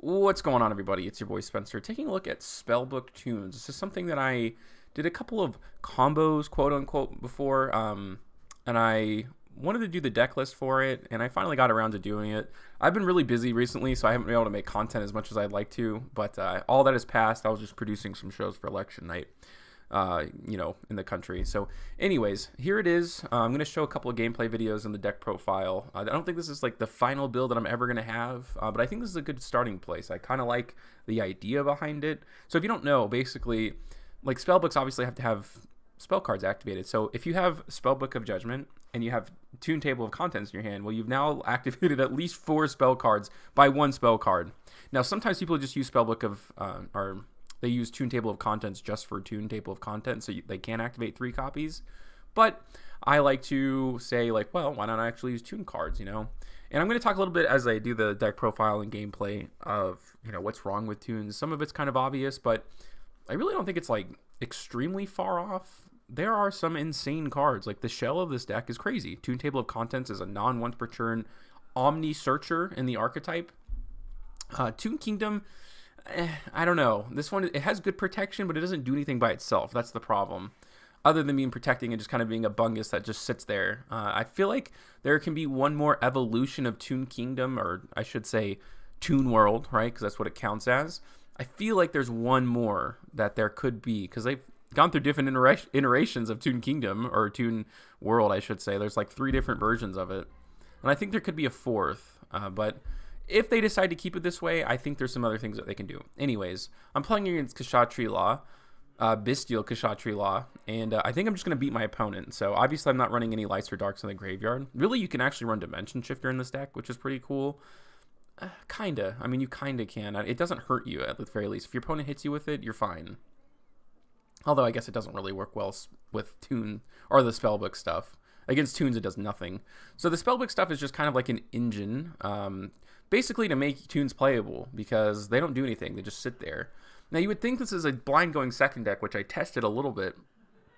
What's going on, everybody? It's your boy Spencer, taking a look at Spellbook Toons. This is something that I did a couple of combos, quote unquote, before, and I wanted to do the deck list for it, and I finally got around to doing it. I've been really busy recently, so I haven't been able to make content as much as I'd like to, but all that has passed. I was just producing some shows for election night. In the country. So anyways, here it is. I'm going to show a couple of gameplay videos in the deck profile. I don't think this is like the final build that I'm ever going to have, but I think this is a good starting place. I kind of like the idea behind it. So if you don't know, basically, like spellbooks obviously have to have spell cards activated. So if you have Spellbook of Judgment and you have Toon Table of Contents in your hand, well, you've now activated at least 4 spell cards by 1 spell card. Now, sometimes people just use Spellbook of, or they use Toon Table of Contents just for Toon Table of Contents, so they can activate 3 copies. But I like to say, like, well, why not actually use Toon cards, And I'm going to talk a little bit as I do the deck profile and gameplay of, what's wrong with Toons. Some of it's kind of obvious, but I really don't think it's, like, extremely far off. There are some insane cards. Like, the shell of this deck is crazy. Toon Table of Contents is a non-once per turn Omni Searcher in the archetype. Toon Kingdom, I don't know. This one, it has good protection, but it doesn't do anything by itself. That's the problem. Other than being protecting and just kind of being a bungus that just sits there. I feel like there can be one more evolution of Toon Kingdom, or I should say Toon World, right? Because that's what it counts as. I feel like there's one more that there could be, because they've gone through different iterations of Toon Kingdom, or Toon World, I should say. There's like 3 different versions of it. And I think there could be a 4th, but if they decide to keep it this way, I think there's some other things that they can do. Anyways, I'm playing against Kshatriya Law, Bestial Kshatriya Law, and I think I'm just going to beat my opponent. So obviously I'm not running any lights or darks in the graveyard. Really, you can actually run Dimension Shifter in this deck, which is pretty cool. Kinda. I mean, you kinda can. It doesn't hurt you, at the very least. If your opponent hits you with it, you're fine. Although I guess it doesn't really work well with Toon, or the Spellbook stuff. Against Toons, it does nothing. So the Spellbook stuff is just kind of like an engine, basically to make Toons playable, because they don't do anything. They just sit there. Now, you would think this is a blind going second deck, which I tested a little bit,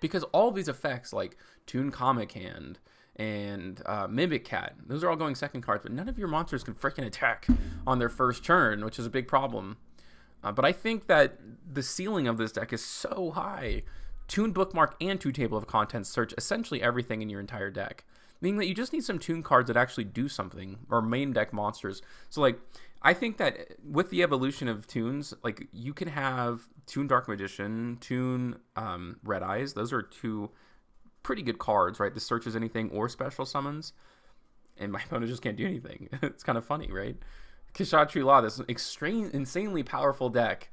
because all of these effects, like Toon Comic Hand and Mimic Cat, those are all going second cards, but none of your monsters can freaking attack on their first turn, which is a big problem. But I think that the ceiling of this deck is so high. Toon Bookmark and Toon Table of Contents search essentially everything in your entire deck, meaning that you just need some Toon cards that actually do something, or main deck monsters. So, like, I think that with the evolution of Toons, like, you can have Toon Dark Magician, Toon Red Eyes. Those are 2 pretty good cards, right? This searches anything or special summons, and my opponent just can't do anything. It's kind of funny, right? Kshatriya Law, this insanely powerful deck.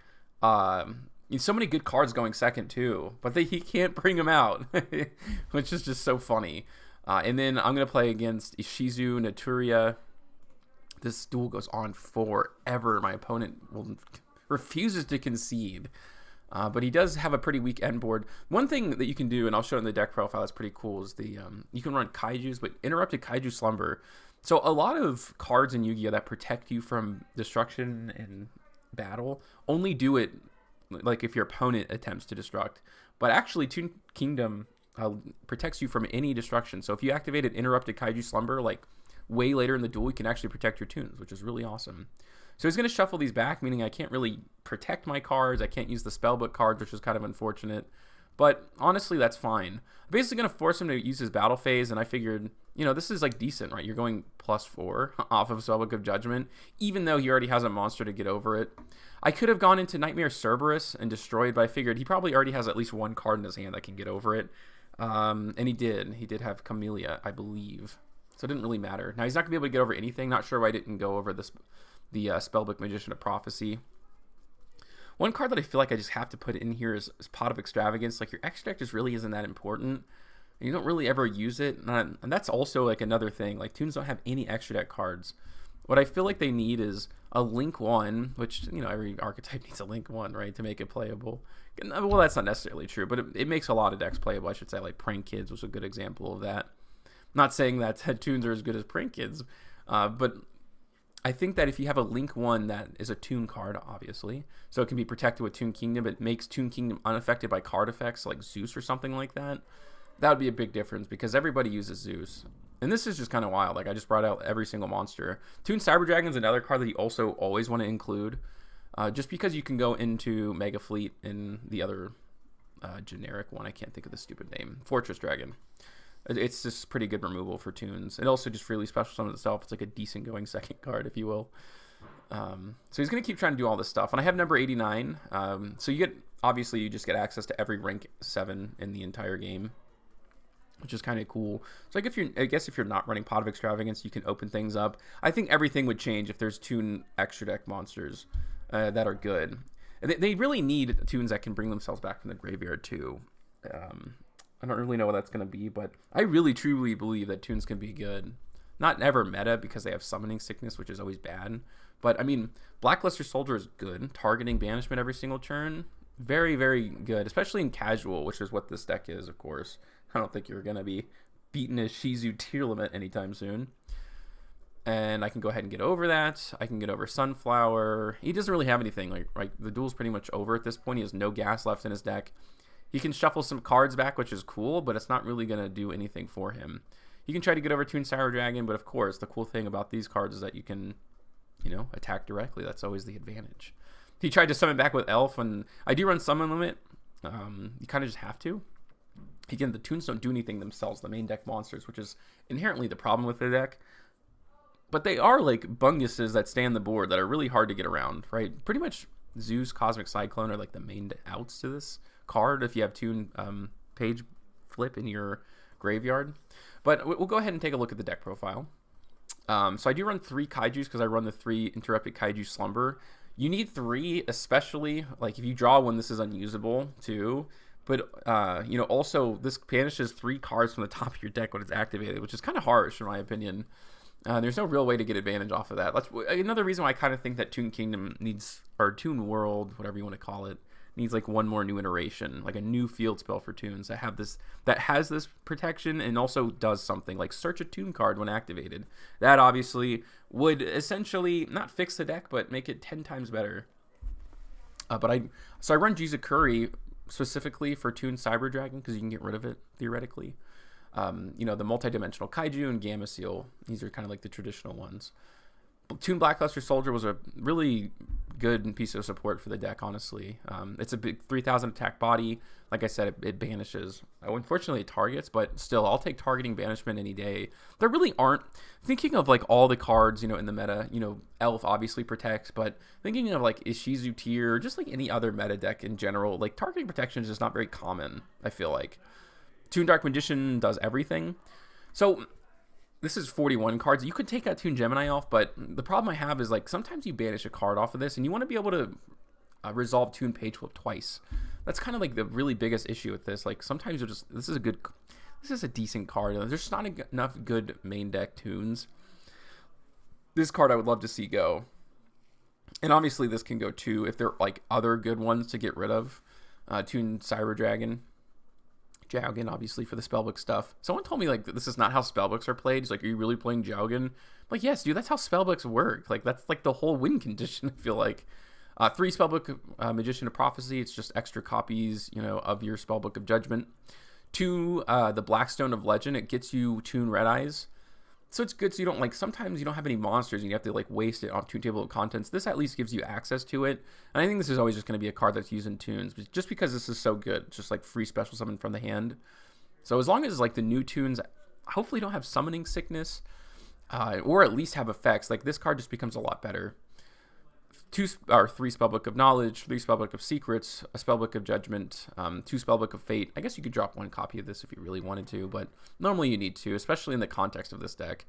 So many good cards going second too, but he can't bring them out, which is just so funny. And then I'm going to play against Ishizu Naturia. This duel goes on forever. My opponent refuses to concede, but he does have a pretty weak end board. One thing that you can do, and I'll show it in the deck profile, that's pretty cool, is you can run Kaijus, but Interrupted Kaiju Slumber. So a lot of cards in Yu-Gi-Oh! That protect you from destruction and battle only do it like if your opponent attempts to destruct. But actually, Toon Kingdom protects you from any destruction. So if you activated Interrupted Kaiju Slumber, like way later in the duel, you can actually protect your Toons, which is really awesome. So he's going to shuffle these back, meaning I can't really protect my cards. I can't use the Spellbook cards, which is kind of unfortunate. But honestly, that's fine. I'm basically going to force him to use his battle phase, and I figured, this is like decent, right? You're going +4 off of Spellbook of Judgment, even though he already has a monster to get over it. I could have gone into Nightmare Cerberus and destroyed, but I figured he probably already has at least 1 card in his hand that can get over it. And he did. He did have Camellia, I believe. So it didn't really matter. Now, he's not going to be able to get over anything. Not sure why I didn't go over the Spellbook Magician of Prophecy. One card that I feel like I just have to put in here is Pot of Extravagance. Like, your extra deck just really isn't that important. And you don't really ever use it. And that's also, like, another thing. Like, Toons don't have any extra deck cards. What I feel like they need is a Link 1, which, every archetype needs a Link 1, right, to make it playable. Well, that's not necessarily true, but it makes a lot of decks playable, I should say. Like, Prank Kids was a good example of that. Not saying that Toons are as good as Prank Kids, but I think that if you have a Link 1 that is a Toon card, obviously, so it can be protected with Toon Kingdom, it makes Toon Kingdom unaffected by card effects like Zeus or something like that. That would be a big difference, because everybody uses Zeus. And this is just kind of wild. Like, I just brought out every single monster. Toon Cyber Dragon's another card that you also always want to include. Just because you can go into Mega Fleet in the other generic one. I can't think of the stupid name. Fortress Dragon. It's just pretty good removal for Toons. It also just freely special summons itself. It's like a decent going second card, if you will. So he's going to keep trying to do all this stuff. And I have number 89. So you get, obviously, you just get access to every rank 7 in the entire game, which is kind of cool. So like I guess if you're not running Pot of Extravagance, you can open things up. I think everything would change if there's Toon extra deck monsters that are good. And they really need Toons that can bring themselves back from the graveyard too. I don't really know what that's going to be, but I really truly believe that Toons can be good. Not ever meta because they have summoning sickness, which is always bad. But I mean, Blackluster Soldier is good. Targeting banishment every single turn, very, very good, especially in casual, which is what this deck is, of course. I don't think you're going to be beating a Shizu tier limit anytime soon. And I can go ahead and get over that. I can get over Sunflower. He doesn't really have anything. Like the duel's pretty much over at this point. He has no gas left in his deck. He can shuffle some cards back, which is cool, but it's not really going to do anything for him. You can try to get over Toon Cyber Dragon, but of course, the cool thing about these cards is that you can, attack directly. That's always the advantage. He tried to summon back with Elf, and I do run Summon Limit. You kind of just have to. Again, the Toons don't do anything themselves, the main deck monsters, which is inherently the problem with the deck. But they are like bunguses that stay on the board that are really hard to get around, right? Pretty much Zeus, Cosmic Cyclone are like the main outs to this card if you have Toon page flip in your graveyard. But we'll go ahead and take a look at the deck profile. So I do run 3 Kaijus because I run the 3 Interrupted Kaiju Slumber. You need 3, especially like if you draw one, this is unusable too. But also this banishes 3 cards from the top of your deck when it's activated, which is kind of harsh in my opinion. There's no real way to get advantage off of that. That's another reason why I kind of think that Toon Kingdom needs, or Toon World, whatever you want to call it, needs like one more new iteration, like a new field spell for Toons that has this protection and also does something like search a Toon card when activated. That obviously would essentially not fix the deck, but make it 10 times better. I run Jizukuri specifically for Toon Cyber Dragon because you can get rid of it theoretically. The multi-dimensional Kaiju and Gamma Seal. These are kind of like the traditional ones. Toon Blackluster Soldier was a really good piece of support for the deck, honestly. It's a big 3,000 attack body. Like I said, it banishes. Unfortunately, it targets, but still, I'll take targeting banishment any day. There really aren't, thinking of like all the cards, in the meta, Elf obviously protects, but thinking of like Ishizu tier, just like any other meta deck in general, like targeting protection is just not very common, I feel like. Toon Dark Magician does everything. So this is 41 cards. You could take out Toon Gemini off, but the problem I have is like sometimes you banish a card off of this and you want to be able to resolve Toon Page Flip twice. That's kind of like the really biggest issue with this. Like sometimes this is a decent card. There's just not enough good main deck Toons. This card I would love to see go. And obviously this can go too if there are like other good ones to get rid of. Toon Cyber Dragon. Jowgen, obviously, for the spellbook stuff. Someone told me, like, this is not how spellbooks are played. He's like, are you really playing Jowgen? I'm like, yes, dude, that's how spellbooks work. Like, that's, like, the whole win condition, I feel like. 3 Spellbook Magician of Prophecy. It's just extra copies, of your Spellbook of Judgment. 2, the Blackstone of Legend. It gets you Toon Red Eyes. So it's good so you don't, like, sometimes you don't have any monsters and you have to, like, waste it on Toon Table of Contents. This at least gives you access to it. And I think this is always just going to be a card that's used in Toons. But just because this is so good. It's just, like, free special summon from the hand. So as long as, like, the new Toons hopefully don't have summoning sickness, or at least have effects, like, this card just becomes a lot better. 3 Spellbook of Knowledge, 3 Spellbook of Secrets, a Spellbook of Judgment, 2 Spellbook of Fate. I guess you could drop 1 copy of this if you really wanted to, but normally you need to, especially in the context of this deck.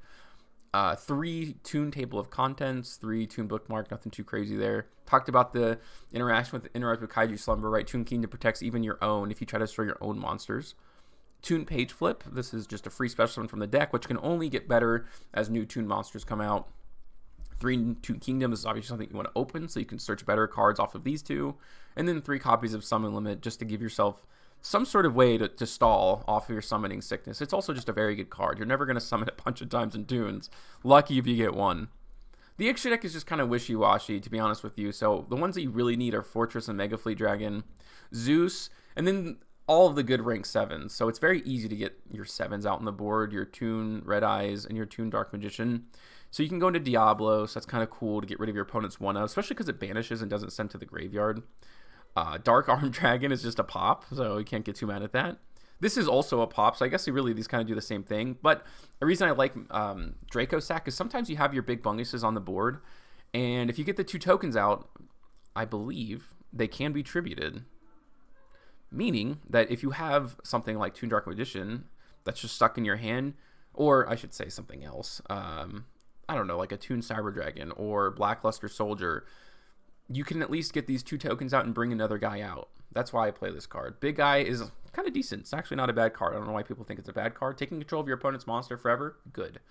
3 Toon Table of Contents, 3 Toon Bookmark, nothing too crazy there. Talked about the interaction with Interrupted Kaiju Slumber, right? Toon Kingdom protects even your own if you try to destroy your own monsters. Toon Page Flip, this is just a free special summon from the deck, which can only get better as new Toon monsters come out. 3 Toon Kingdom is obviously something you want to open, so you can search better cards off of these 2. And then 3 copies of Summon Limit, just to give yourself some sort of way to stall off of your summoning sickness. It's also just a very good card. You're never going to summon it a bunch of times in Toons. Lucky if you get 1. The extra deck is just kind of wishy-washy, to be honest with you. So the ones that you really need are Fortress and Mega Fleet Dragon, Zeus, and then all of the good rank 7s. So it's very easy to get your 7s out on the board, your Toon Red Eyes and your Toon Dark Magician. So you can go into Diablo, so that's kind of cool to get rid of your opponent's 1-of, especially because it banishes and doesn't send to the graveyard. Dark Armed Dragon is just a pop, so you can't get too mad at that. This is also a pop, so I guess these kind of do the same thing. But the reason I like Draco Sack is sometimes you have your big bunguses on the board, and if you get the 2 tokens out, I believe they can be tributed. Meaning that if you have something like Toon Dark Magician that's just stuck in your hand, or I should say something else, I don't know, like a Toon Cyber Dragon or Blackluster Soldier, you can at least get these 2 tokens out and bring another guy out. That's why I play this card. Big Guy is kind of decent. It's actually not a bad card. I don't know why people think it's a bad card. Taking control of your opponent's monster forever, good.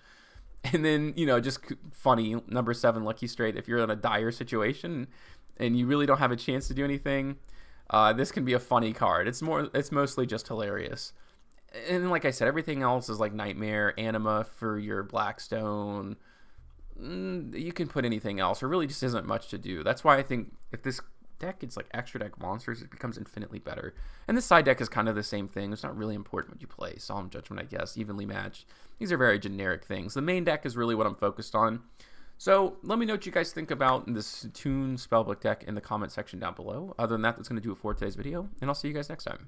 And then, you know, just funny, number 7 Lucky Straight. If you're in a dire situation and you really don't have a chance to do anything, this can be a funny card. It's mostly just hilarious. And like I said, everything else is like Nightmare, Anima for your Blackstone. You can put anything else. There really just isn't much to do. That's why I think if this deck gets like extra deck monsters, it becomes infinitely better. And this side deck is kind of the same thing. It's not really important what you play. Solemn Judgment, I guess, evenly matched. These are very generic things. The main deck is really what I'm focused on. So let me know what you guys think about this Toon Spellbook deck in the comment section down below. Other than that, that's going to do it for today's video, and I'll see you guys next time.